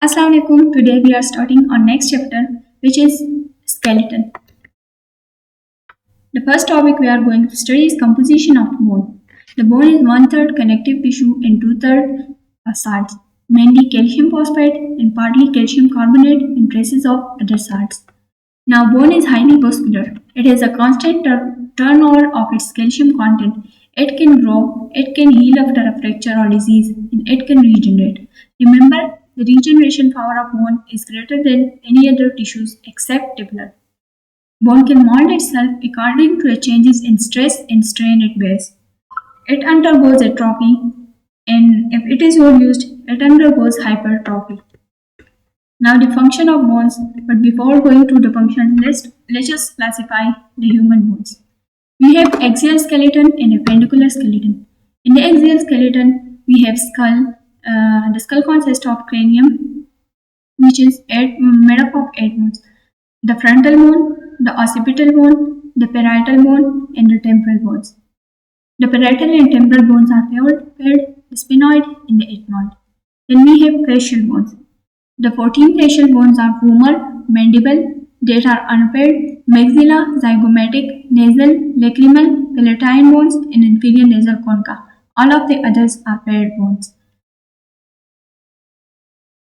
Assalamu alaikum. Today we are starting our next chapter, which is skeleton. The first topic we are going to study is composition of bone. The bone is one-third connective tissue and two-thirds salts, mainly calcium phosphate and partly calcium carbonate and traces of other salts. Now, bone is highly vascular. It has a constant turnover of its calcium content. It can grow, it can heal after a fracture or disease, and it can regenerate. Remember, the regeneration power of bone is greater than any other tissues except the blood. Bone can mold itself according to the changes in stress and strain it bears. It undergoes atrophy, and if it is overused, it undergoes hypertrophy. Now the function of bones, but before going to the function, let's just classify the human bones. We have axial skeleton and appendicular skeleton. In the axial skeleton, we have skull. The skull consists of cranium, which is made up of 8 bones. The frontal bone, the occipital bone, the parietal bone, and the temporal bones. The parietal and temporal bones are paired, the sphenoid and the ethmoid. Then we have facial bones. The 14 facial bones are femur, mandible, that are unpaired, maxilla, zygomatic, nasal, lacrimal, palatine bones, and inferior nasal concha. All of the others are paired bones.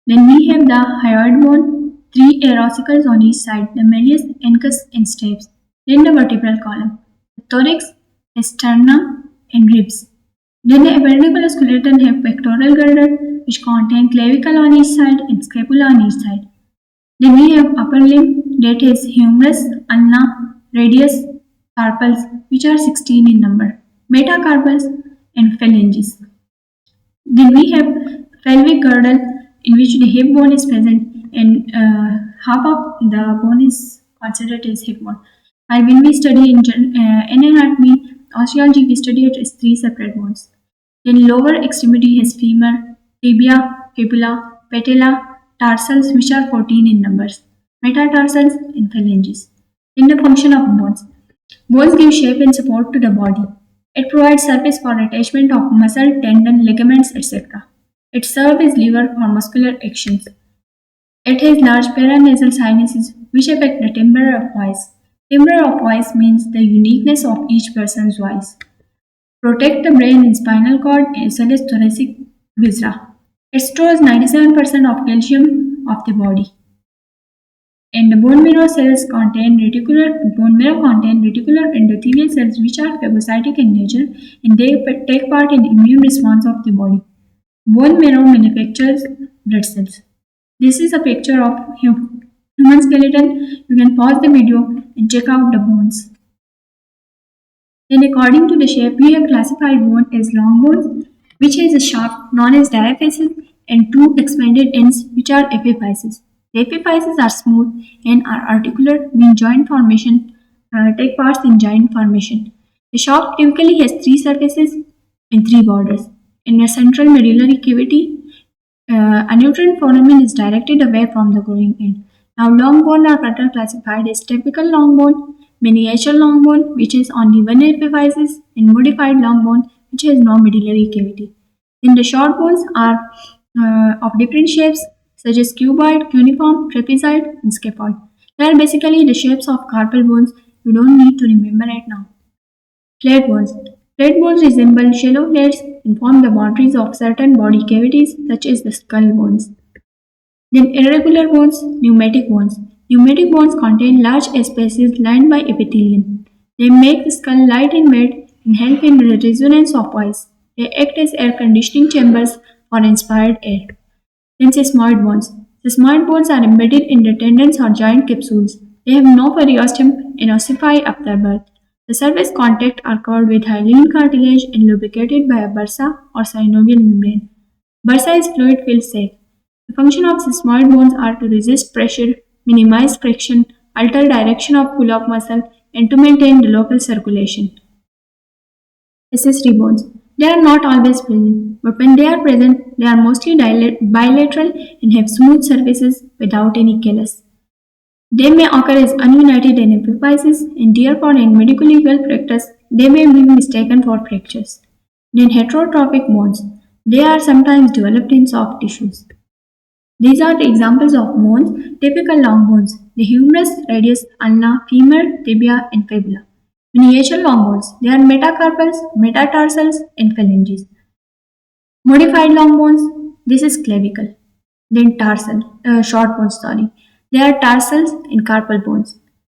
Then we have the hyoid bone, 3 aerosicles on each side, the malleus, incus, and stapes. Then the vertebral column, the thorax, sternum, and ribs. Then the appendicular skeleton have pectoral girder, which contain clavicle on each side and scapula on each side. Then we have upper limb that has humerus, ulna, radius, carpals, which are 16 in number, metacarpals, and phalanges. Then we have pelvic girdle, in which the hip bone is present, and half of the bone is considered as hip bone. While when we study in anatomy, osteology, we study it as 3 separate bones. Then lower extremity has femur, tibia, fibula, patella, tarsals, which are 14 in numbers, metatarsals, and phalanges. In the function of bones, bones give shape and support to the body. It provides surface for attachment of muscle, tendon, ligaments, etc. It serves as lever for muscular actions. It has large paranasal sinuses which affect the timbre of voice. Timbre of voice means the uniqueness of each person's voice. Protect the brain and spinal cord as well as thoracic viscera. It stores 97% of calcium of the body. And the bone marrow cells contain reticular endothelial cells which are phagocytic in nature, and they take part in the immune response of the body. Bone marrow manufactures blood cells. This is a picture of human skeleton. You can pause the video and check out the bones. Then according to the shape, we have classified bone as long bones, which has a shaft known as diaphysis and 2 expanded ends which are epiphyses. The epiphyses are smooth and are articular, mean joint formation, take parts in joint formation. The shaft typically has 3 surfaces and 3 borders. In the central medullary cavity, a nutrient foramen is directed away from the growing end. Now, long bone are further classified as typical long bone, miniature long bone, which is only one epiphysis, and modified long bone, which has no medullary cavity. Then the short bones are of different shapes, such as cuboid, cuneiform, trapezoid, and scaphoid. They are basically the shapes of carpal bones. You don't need to remember it now. Flat bones. Flat bones resemble shallow plates and form the boundaries of certain body cavities, such as the skull bones. Then irregular bones, pneumatic bones. Pneumatic bones contain large spaces lined by epithelium. They make the skull light in weight and help in the resonance of voice. They act as air conditioning chambers for inspired air. Then sesamoid bones. Sesamoid bones are embedded in the tendons or joint capsules. They have no periosteum and ossify after birth. The surface contact are covered with hyaline cartilage and lubricated by a bursa or synovial membrane. Bursa is fluid-filled sac. The function of sesamoid bones are to resist pressure, minimize friction, alter direction of pull of muscle, and to maintain the local circulation. Accessory bones. They are not always present, but when they are present, they are mostly bilateral and have smooth surfaces without any callus. They may occur as ununited in epiphyses, and therefore in medical legal practice, they may be mistaken for fractures. Then heterotrophic bones. They are sometimes developed in soft tissues. These are the examples of bones, typical long bones, the humerus, radius, ulna, femur, tibia, and fibula. Miniature long bones, they are metacarpals, metatarsals, and phalanges. Modified long bones, this is clavicle. Then short bones, sorry. They are tarsals and carpal bones.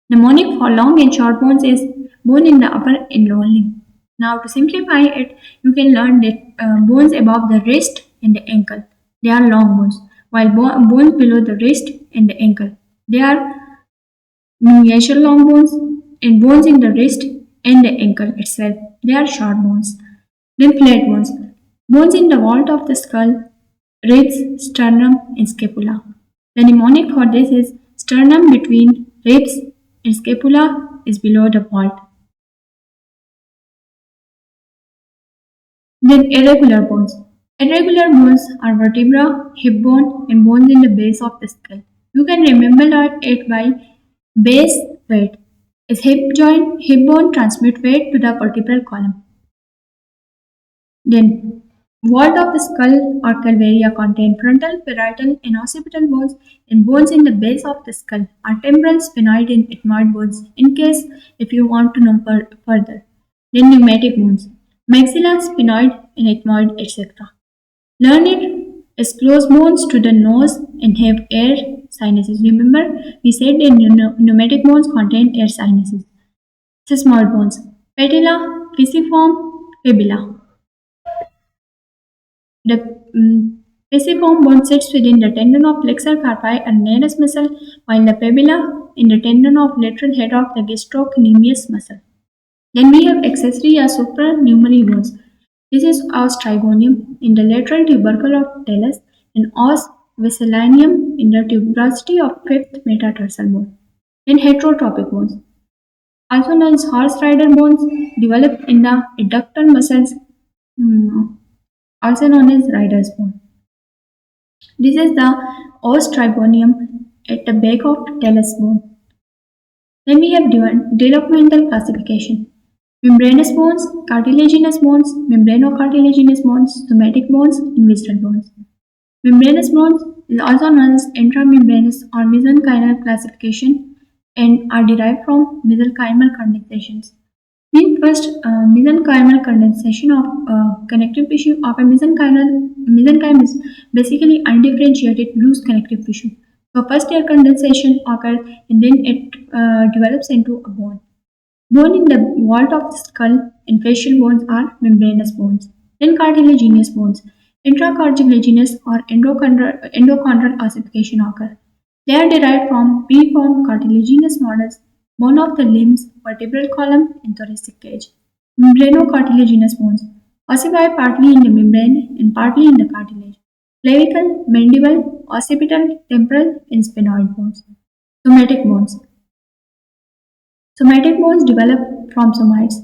Mnemonic for long and short bones is bone in the upper and lower limb. Now to simplify it, you can learn that bones above the wrist and the ankle, they are long bones, while bones below the wrist and the ankle, they are miniature long bones, and bones in the wrist and the ankle itself, they are short bones. Then flat bones, bones in the vault of the skull, ribs, sternum, and scapula. The mnemonic for this is sternum between ribs and scapula is below the vault. Then irregular bones. Irregular bones are vertebra, hip bone, and bones in the base of the skull. You can remember it by base weight. Is hip bone transmit weight to the vertebral column. Then, vault of the skull or calvaria contain frontal, parietal, and occipital bones, and bones in the base of the skull are temporal, sphenoid, and ethmoid bones. In case if you want to know further, then pneumatic bones, maxilla, sphenoid, and ethmoid, etc. Learn it is close bones to the nose and have air sinuses. Remember, we said that pneumatic bones contain air sinuses. Sesamoid bones, patella, pisiform, fibula. The pisiform bone sits within the tendon of flexor carpi and nares muscle, while the fibula in the tendon of lateral head of the gastrocnemius muscle. Then we have accessory or supranumerary bones. This is os trigonium in the lateral tubercle of talus and os vesalineum in the tuberosity of fifth metatarsal bone. Then heterotropic bones, also known as horse rider bones, develop in the adductor muscles, also known as rider's bone. This is the os trigonium at the back of talus bone. Then we have developmental classification. Membranous bones, cartilaginous bones, membranocartilaginous bones, somatic bones, and visceral bones. Membranous bones is also known as intramembranous or mesenchymal classification and are derived from mesenchymal condensations. First, mesenchymal condensation of connective tissue of a mesenchyme is basically undifferentiated loose connective tissue. So first year condensation occurs and then it develops into a bone. Bone in the vault of the skull and facial bones are membranous bones. Then cartilaginous bones, intracartilaginous or endochondral ossification occur. They are derived from preformed cartilaginous models, bone of the limbs, vertebral column, and thoracic cage. Membranocartilaginous bones ossify partly in the membrane and partly in the cartilage. Clavicle, mandible, occipital, temporal, and sphenoid bones. Somatic bones. Somatic bones develop from somites,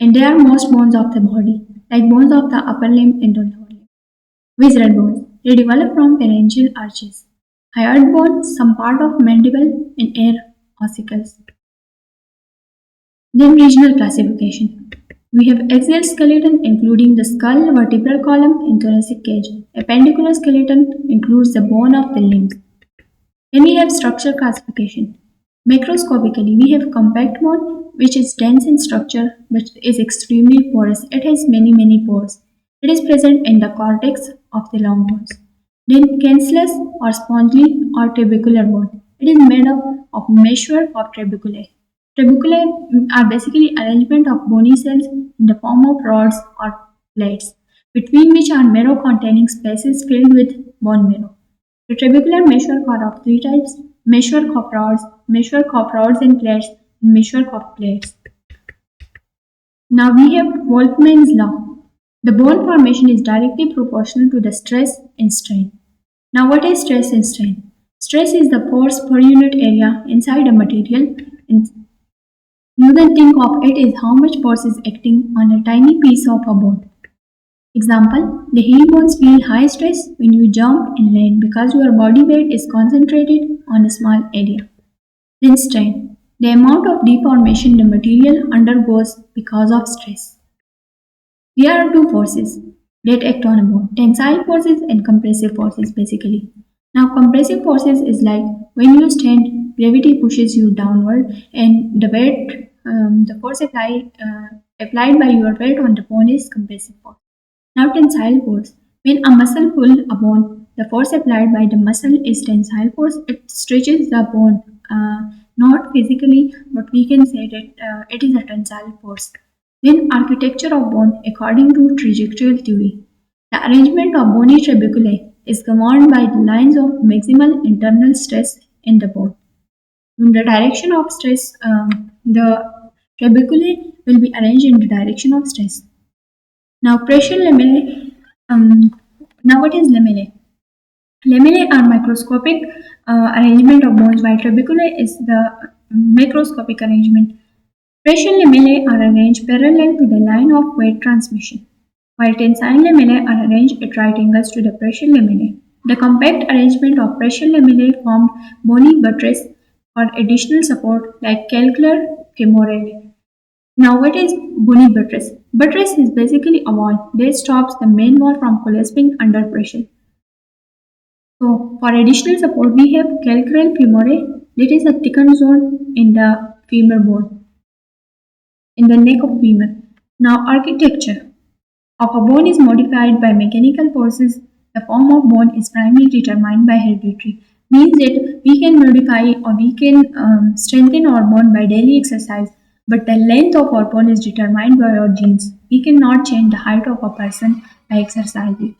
and they are most bones of the body, like bones of the upper limb and the lower limb. Visceral bones, they develop from pharyngeal arches. Hyoid bones, some part of mandible and air ossicles. Then regional classification. We have axial skeleton including the skull, vertebral column, and thoracic cage. Appendicular skeleton includes the bone of the limbs. Then we have structural classification. Macroscopically, we have compact bone, which is dense in structure but is extremely porous. It has many pores. It is present in the cortex of the long bones. Then cancellous or spongy or trabecular bone. It is made up of meshwork of trabeculae. Trabeculae are basically arrangement of bony cells in the form of rods or plates, between which are marrow-containing spaces filled with bone marrow. The trabecular meshwork are of three types: meshwork of rods and plates, and meshwork of plates. Now we have Wolfman's law. The bone formation is directly proportional to the stress and strain. Now what is stress and strain? Stress is the force per unit area inside a material, and you can think of it as how much force is acting on a tiny piece of a bone. Example, the heel bones feel high stress when you jump and land because your body weight is concentrated on a small area. Then strain, the amount of deformation the material undergoes because of stress. There are two forces that act on a bone, tensile forces and compressive forces basically. Now, compressive forces is like when you stand, gravity pushes you downward, and the weight, the force applied by your weight on the bone is compressive force. Now, tensile force. When a muscle pulls a bone, the force applied by the muscle is tensile force. It stretches the bone, not physically, but we can say that it is a tensile force. Then, architecture of bone according to trajectory theory. The arrangement of bony trabeculae is governed by the lines of maximal internal stress in the bone. In the direction of stress, the trabeculae will be arranged in the direction of stress. Now, pressure lamellae. Now, what is lamellae? Lamellae are microscopic arrangement of bones, while trabeculae is the macroscopic arrangement. Pressure lamellae are arranged parallel to the line of weight transmission, while tensile lamellae are arranged at right angles to the pressure lamellae. The compact arrangement of pressure lamellae formed bony buttress for additional support like calcaneal femoral. Now, what is bony buttress? Buttress is basically a wall that stops the main wall from collapsing under pressure. So, for additional support, we have calcaneal femoral, that is a thickened zone in the femur bone, in the neck of femur. Now, architecture of a bone is modified by mechanical forces. The form of bone is primarily determined by heredity. Means that we can modify or we can strengthen our bone by daily exercise, but the length of our bone is determined by our genes. We cannot change the height of a person by exercising.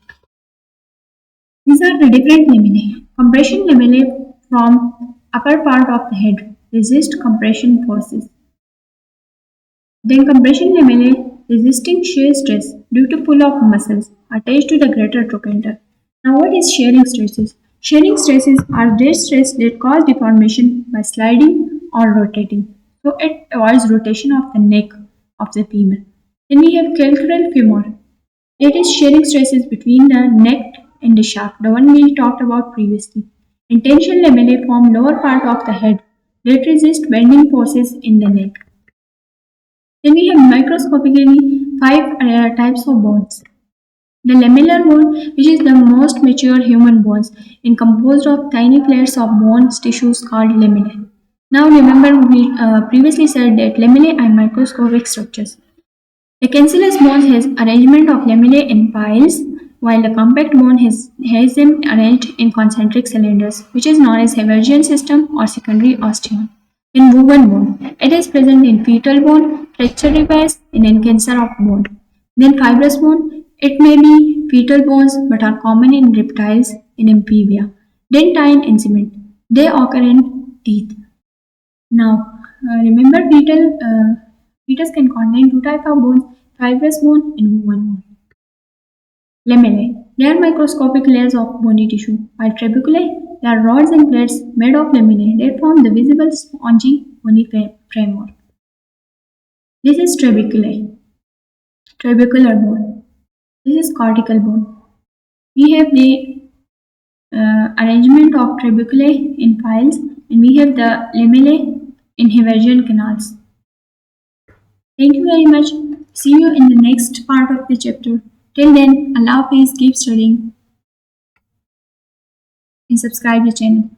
These are the different lamellae. Compression lamellae from upper part of the head resist compression forces. Then compression lamellae resisting shear stress due to pull of muscles attached to the greater trochanter. Now what is shearing stresses? Shearing stresses are those stress that cause deformation by sliding or rotating. So it avoids rotation of the neck of the femur. Then we have calcaneal femur. It is shearing stresses between the neck and the shaft, the one we talked about previously. Intention lamellae form lower part of the head that resist bending forces in the neck. Then we have microscopically five types of bones. The lamellar bone, which is the most mature human bones, is composed of tiny plates of bones tissues called lamellae. Now remember we previously said that lamellae are microscopic structures. The cancellous bone has arrangement of lamellae in piles, while the compact bone has them arranged in concentric cylinders, which is known as Haversian system or secondary osteon. In woven bone, it is present in fetal bone, fracture repairs, and in cancer of bone. Then fibrous bone, it may be fetal bones but are common in reptiles and amphibia. Dentine and cement, they occur in teeth. Now, remember fetus can contain two types of bones, fibrous bone and woven bone. Lamellae, they are microscopic layers of bony tissue, while trabeculae, they are rods and plates made of lamellae that form the visible spongy bony framework. This is trabeculae, trabecular bone. This is cortical bone. We have the arrangement of trabeculae in files, and we have the lamellae in Haversian canals. Thank you very much. See you in the next part of the chapter. Till then, Allah please keep studying and subscribe the channel.